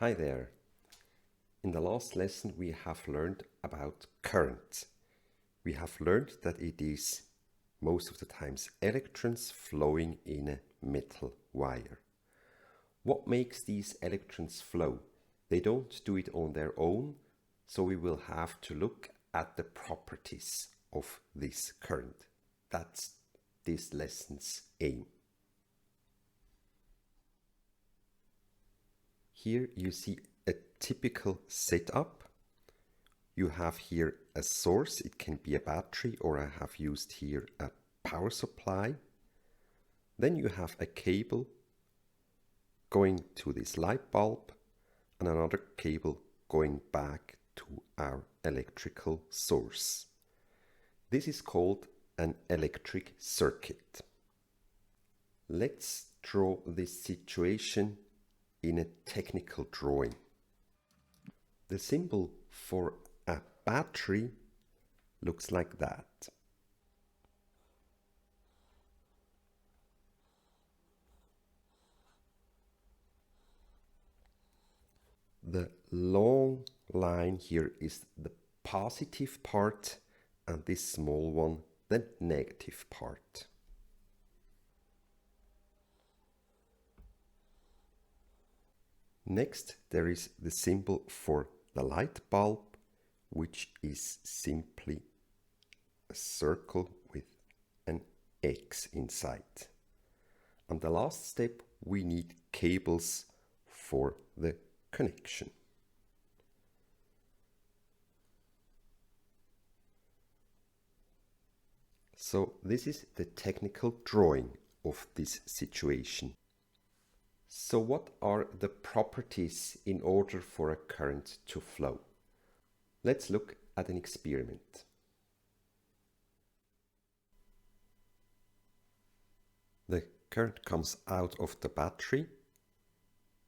Hi there. In the last lesson we have learned about current. We have learned that it is most of the times electrons flowing in a metal wire. What makes these electrons flow? They don't do it on their own, so we will have to look at the properties of this current. That's this lesson's aim. Here you see a typical setup. You have here a source, it can be a battery, or I have used here a power supply. Then you have a cable going to this light bulb and another cable going back to our electrical source. This is called an electric circuit. Let's draw this situation in a technical drawing. The symbol for a battery looks like that. The long line here is the positive part and this small one the negative part. Next, there is the symbol for the light bulb, which is simply a circle with an X inside. And the last step, we need cables for the connection. So this is the technical drawing of this situation. So what are the properties in order for a current to flow? Let's look at an experiment. The current comes out of the battery,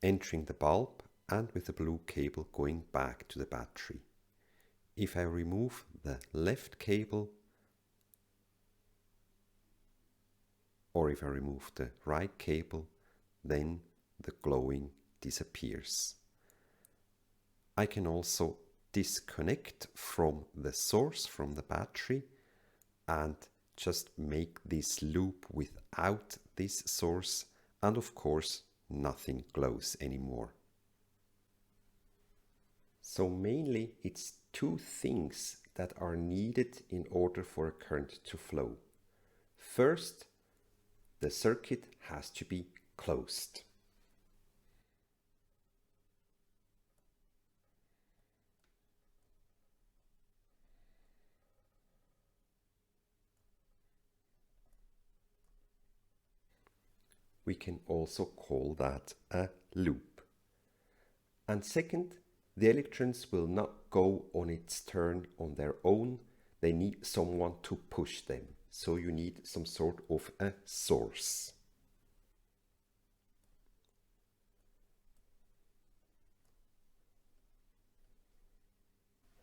entering the bulb, and with the blue cable going back to the battery. If I remove the left cable, or if I remove the right cable, then the glowing disappears. I can also disconnect from the source, from the battery, and just make this loop without this source, and of course nothing glows anymore. So mainly it's two things that are needed in order for a current to flow. First, the circuit has to be closed. We can also call that a loop. And second, the electrons will not go on its turn on their own. They need someone to push them. So you need some sort of a source.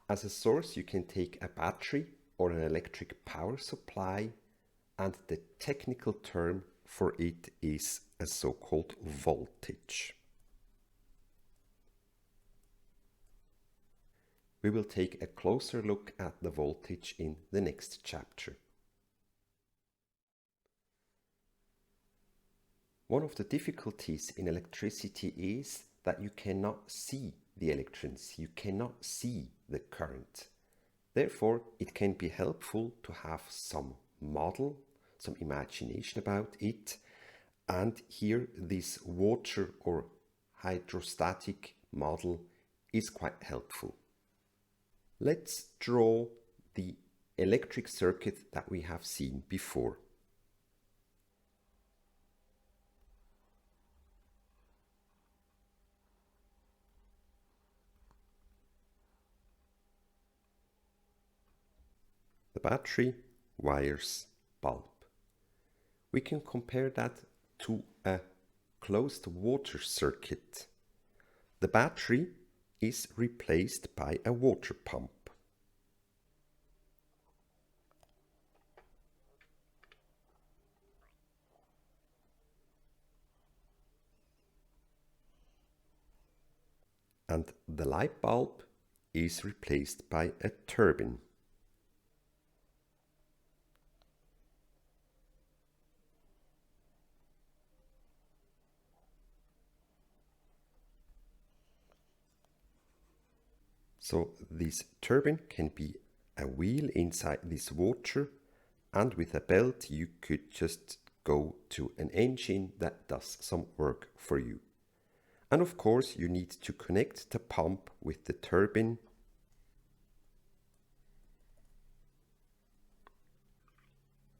As a source, you can take a battery or an electric power supply, and the technical term for it is a so-called voltage. We will take a closer look at the voltage in the next chapter. One of the difficulties in electricity is that you cannot see the electrons, you cannot see the current. Therefore, it can be helpful to have some model, some imagination about it, and here this water or hydrostatic model is quite helpful. Let's draw the electric circuit that we have seen before. The battery, wires, bulb. We can compare that to a closed water circuit. The battery is replaced by a water pump. and the light bulb is replaced by a turbine. So this turbine can be a wheel inside this water, and with a belt you could just go to an engine that does some work for you. And of course you need to connect the pump with the turbine.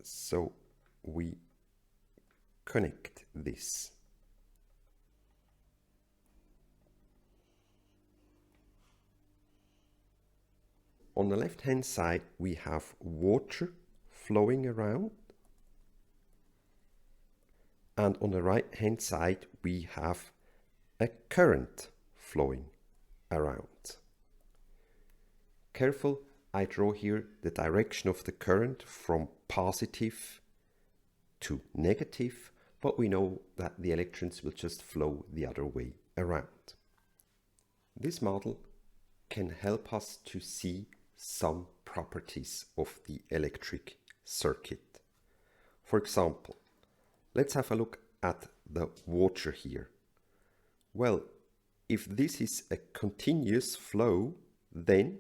So we connect this. On the left hand side we have water flowing around, and on the right hand side we have a current flowing around. Careful, I draw here the direction of the current from positive to negative, but we know that the electrons will just flow the other way around. This model can help us to see some properties of the electric circuit. For example, let's have a look at the water here. Well, if this is a continuous flow, then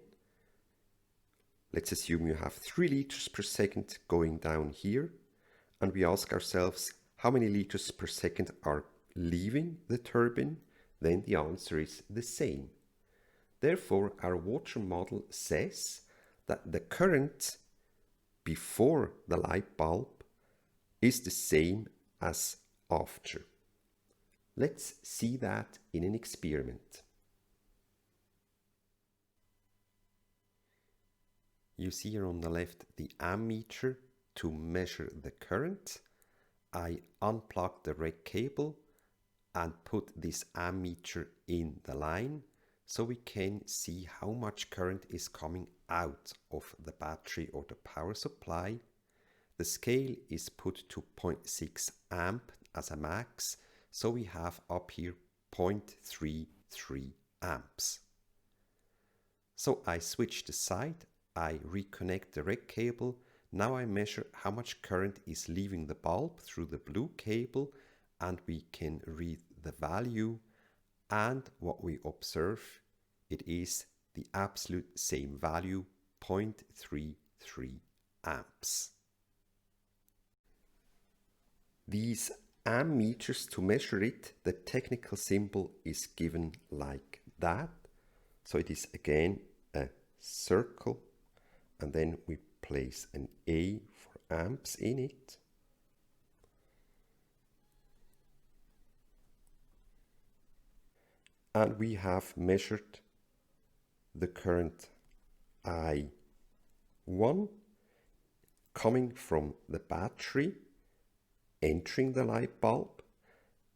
let's assume you have 3 liters per second going down here, and we ask ourselves how many liters per second are leaving the turbine, then the answer is the same. Therefore, our water model says that the current before the light bulb is the same as after. Let's see that in an experiment. You see here on the left the ammeter to measure the current. I unplug the red cable and put this ammeter in the line, so we can see how much current is coming out of the battery or the power supply. The scale is put to 0.6 amp as a max, so we have up here 0.33 amps. So I switch the side, I reconnect the red cable. Now I measure how much current is leaving the bulb through the blue cable, and we can read the value, and what we observe, it is the absolute same value, 0.33 amps. These ammeters, to measure it, the technical symbol is given like that. So it is again a circle, and then we place an A for amps in it. And we have measured the current I1 coming from the battery, entering the light bulb,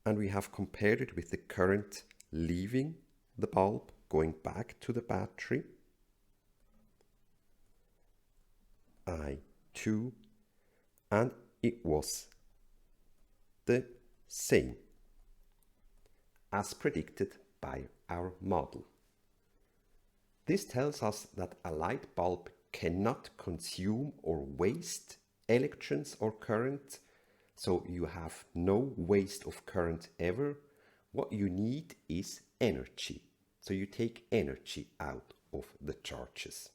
and we have compared it with the current leaving the bulb, going back to the battery, I2, and it was the same as predicted by our model. This tells us that a light bulb cannot consume or waste electrons or current, so you have no waste of current ever. What you need is energy, so you take energy out of the charges.